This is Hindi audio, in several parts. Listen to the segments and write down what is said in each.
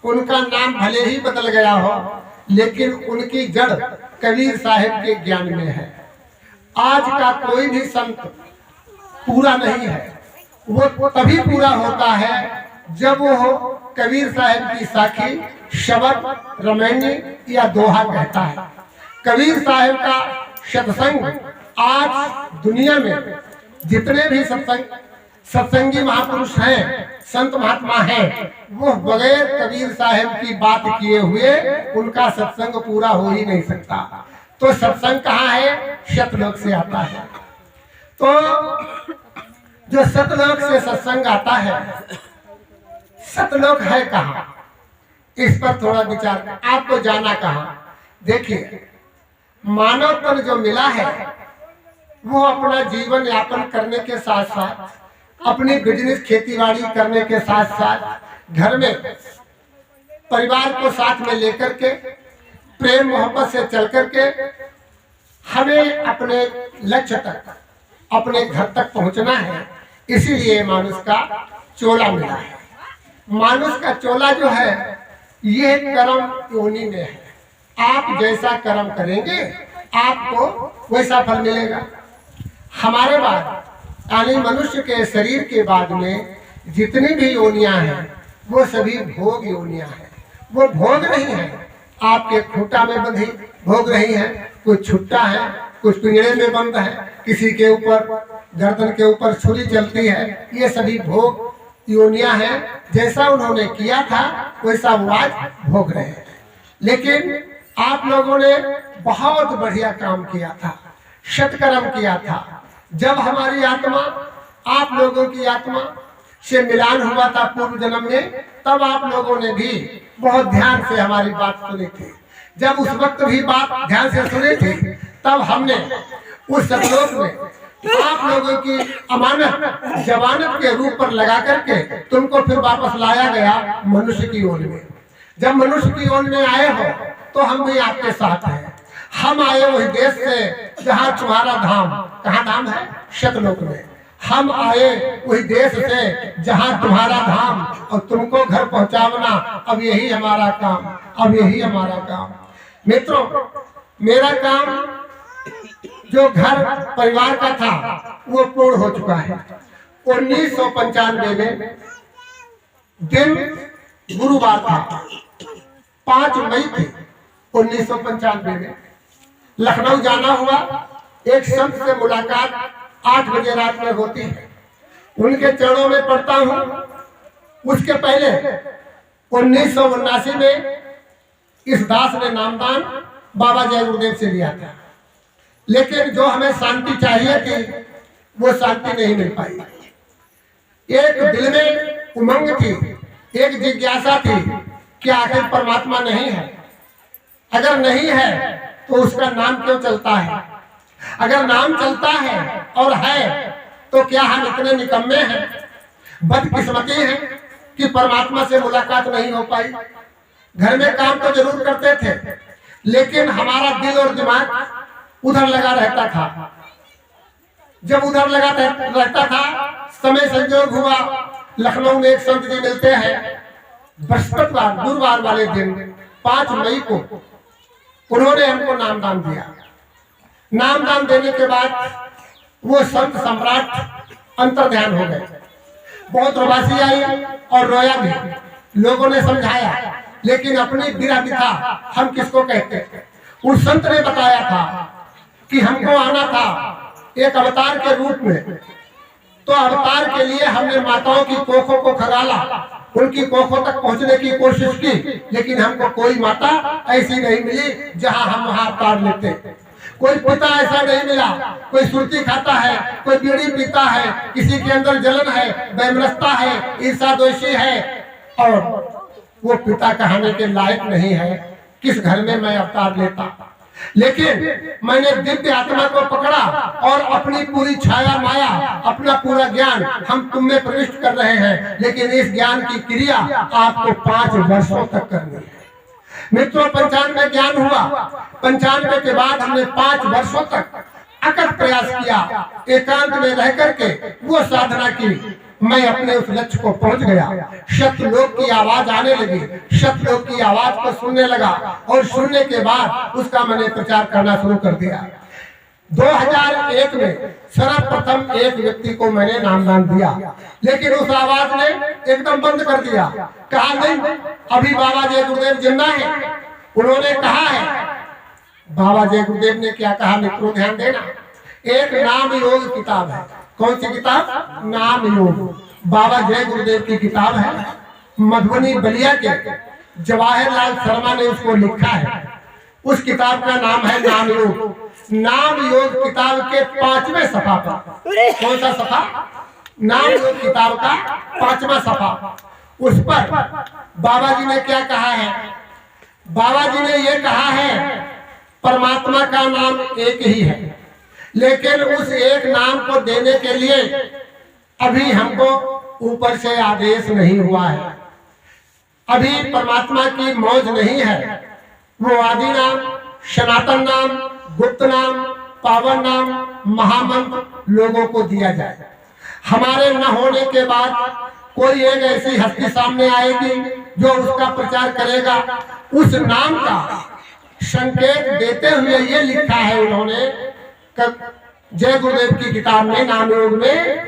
उनका नाम भले ही बदल गया हो, लेकिन उनकी जड़ कबीर साहब के ज्ञान में है। आज का कोई भी संत पूरा नहीं है, वो तभी पूरा होता है जब वो कबीर साहब की साखी शब्द, रमैनी या दोहा कहता है। कबीर साहब का सत्संग आज दुनिया में जितने भी सत्संगी महापुरुष हैं, संत महात्मा हैं, वो बगैर कबीर साहब की बात किए हुए उनका सत्संग पूरा हो ही नहीं सकता। तो सत्संग कहाँ है? सतलोक से आता है। तो जो सतलोक से सत्संग आता है, सतलोक है कहाँ, इस पर थोड़ा विचार। आपको जाना कहाँ? देखिए, मानव तन जो मिला है वो अपना जीवन यापन करने के साथ साथ, अपनी बिजनेस खेतीबाड़ी करने के साथ साथ, घर में परिवार को साथ में लेकर के, प्रेम मोहब्बत से चल करके हमें अपने लक्ष्य तक, अपने घर तक पहुंचना है। इसीलिए मानुष का चोला मिला है। मानुष का चोला जो है ये कर्म योनि में है। आप जैसा कर्म करेंगे आपको वैसा फल मिलेगा। हमारे बाद यानी मनुष्य के शरीर के बाद में जितनी भी योनियां हैं वो सभी भोग योनियां हैं। वो भोग नहीं है आपके खूंटा में बंधी भोग रही है, कुछ छुट्टा है, कुछ पिंजड़े में बंद है, किसी के ऊपर गर्दन के ऊपर छुरी चलती है। ये सभी भोग योनियां हैं। जैसा उन्होंने किया था वैसा वो आज भोग रहे हैं। लेकिन आप लोगों ने बहुत बढ़िया काम किया था, सत्कर्म किया था। जब हमारी आत्मा, आप लोगों की आत्मा से मिलान हुआ था पूर्व जन्म में, तब आप लोगों ने भी बहुत ध्यान से हमारी बात सुनी थी। जब उस वक्त भी बात ध्यान से सुनी थी, तब हमने उस सतलोक में आप लोगों की अमानत जमानत के रूप पर लगा करके तुमको फिर वापस लाया गया मनुष्य की ओर में। जब मनुष्य की ओर में आए हो तो हम भी आपके साथ हैं। हम आए वही देश से जहाँ तुम्हारा धाम, कहाँ धाम है? सतलोक में। हम आए वही देश से जहाँ तुम्हारा धाम, और तुमको घर पहुँचावना अब यही हमारा काम, अब यही हमारा काम। मित्रों, मेरा काम जो घर परिवार का था वो पूर्ण हो चुका है। 1995 में दिन गुरुवार था, 5 मई थी 1995 में। लखनऊ जाना हुआ, एक संत से मुलाकात 8 बजे रात में होती है। उनके चरणों में पढ़ता हूँ। उसके पहले 1979 में इस दास ने नामदान बाबा जय गुरुदेव से लिया था, लेकिन जो हमें शांति चाहिए थी वो शांति नहीं मिल पाई। एक दिल में उमंग थी, एक जिज्ञासा थी कि आखिर परमात्मा नहीं है। अगर नहीं है तो उसका नाम क्यों चलता है? अगर नाम चलता है और है तो क्या हम इतने निकम्मे हैं, बदकिस्मती हैं कि परमात्मा से मुलाकात नहीं हो पाई? घर में काम तो जरूर करते थे, लेकिन हमारा दिल और दिमाग उधर लगा रहता था। जब उधर लगा रहता था, समय संयोग हुआ, लखनऊ में एक संत जी मिलते हैं। बृहस्पतिवार गुरुवार वाले दिन 5 मई को उन्होंने हमको नामदान दिया। नामदान देने के बाद वो संत सम्राट अंतर्ध्यान हो गए। बहुत रोबासी आई और रोया भी। लोगों ने समझाया, लेकिन अपनी बिरा बिथा हम किसको कहते? उस संत ने बताया था कि हमको आना था एक अवतार के रूप में। तो अवतार के लिए हमने माताओं की कोखों को खगाला, उनकी कोखों तक पहुंचने की कोशिश की, लेकिन हमको कोई माता ऐसी नहीं मिली जहां हम वहां अवतार लेते। कोई पिता ऐसा नहीं मिला। कोई सुर्ती खाता है, कोई बीड़ी पीता है, किसी के अंदर जलन है, वैमनस्यता है, ईर्षा द्वेषी है, और वो पिता कहने के लायक नहीं है। किस घर में मैं अवतार लेता? लेकिन मैंने दिव्य आत्मा को पकड़ा और अपनी पूरी छाया माया, अपना पूरा ज्ञान हम तुम में प्रविष्ट कर रहे हैं। लेकिन इस ज्ञान की क्रिया आपको 5 वर्षों तक करनी है। मित्रों, 95 ज्ञान हुआ। 95 के बाद हमने 5 वर्षों तक अकट प्रयास किया, एकांत में रह करके वो साधना की मैं अपने उस लक्ष्य को पहुंच गया। सत्यलोक की आवाज आने लगी, सत्यलोक की आवाज को सुनने लगा और सुनने के बाद उसका मैंने प्रचार करना शुरू कर दिया। 2001 में सर्वप्रथम एक व्यक्ति को मैंने नामदान दिया, लेकिन उस आवाज ने एकदम बंद कर दिया। कहा नहीं, अभी बाबा जय गुरुदेव जिंदा है। उन्होंने कहा है, बाबा जय गुरुदेव ने क्या कहा मित्रों ध्यान देना, एक नाम योग किताब है। कौन सी किताब? नाम योग। बाबा जय गुरुदेव की किताब है। मधुबनी बलिया के जवाहरलाल शर्मा ने उसको लिखा है। उस किताब का नाम है नाम योग। नाम योग किताब के 5वें सफा पर, कौन सा सफा? नाम योग किताब का 5वां सफा, उस पर बाबा जी ने क्या कहा है? बाबा जी ने ये कहा है, परमात्मा का नाम एक ही है, लेकिन उस एक नाम को देने के लिए अभी हमको ऊपर से आदेश नहीं हुआ है। अभी परमात्मा की मौज नहीं है। वो आदि नाम, सनातन नाम, गुप्त नाम, पावन नाम, महामंत्र लोगों को दिया जाए। हमारे न होने के बाद कोई एक ऐसी हस्ती सामने आएगी जो उसका प्रचार करेगा। उस नाम का संकेत देते हुए ये लिखा है उन्होंने, जय गुरुदेव की किताब में नाम योग में,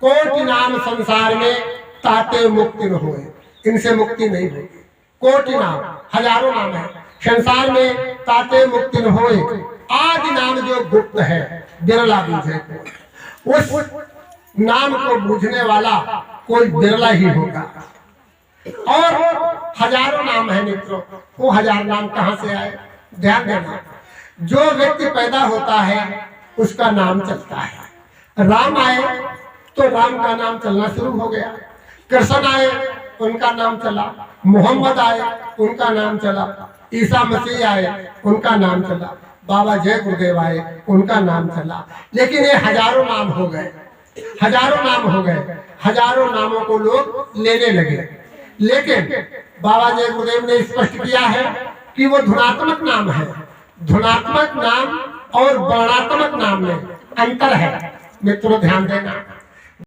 कोटि नाम संसार में ताते मुक्ति न होए। इनसे मुक्ति नहीं होगी। कोटि नाम, हजारों नाम है संसार में, ताते मुक्ति न होए। आदि नाम जो गुप्त है, बिरला बूझे कोई। उस नाम को बूझने वाला कोई बिरला ही होगा। और हजारों नाम है मित्रों। वो हजार नाम कहां से आए? ध्यान देना, जो व्यक्ति पैदा होता है उसका नाम चलता है। राम आए तो राम का नाम चलना शुरू हो गया। कृष्ण आए, उनका नाम चला। मोहम्मद आए, उनका नाम चला। ईसा मसीह आए, उनका नाम चला। बाबा जय गुरुदेव आए, उनका नाम चला। लेकिन ये हजारों नाम हो गए, हजारों नाम हो गए। हजारों नामों को लोग लेने लगे। लेकिन बाबा जय गुरुदेव ने स्पष्ट किया है कि वो धुनात्मक नाम है। धुनात्मक नाम और वर्णात्मक नाम में अंतर है। मित्रों ध्यान देना।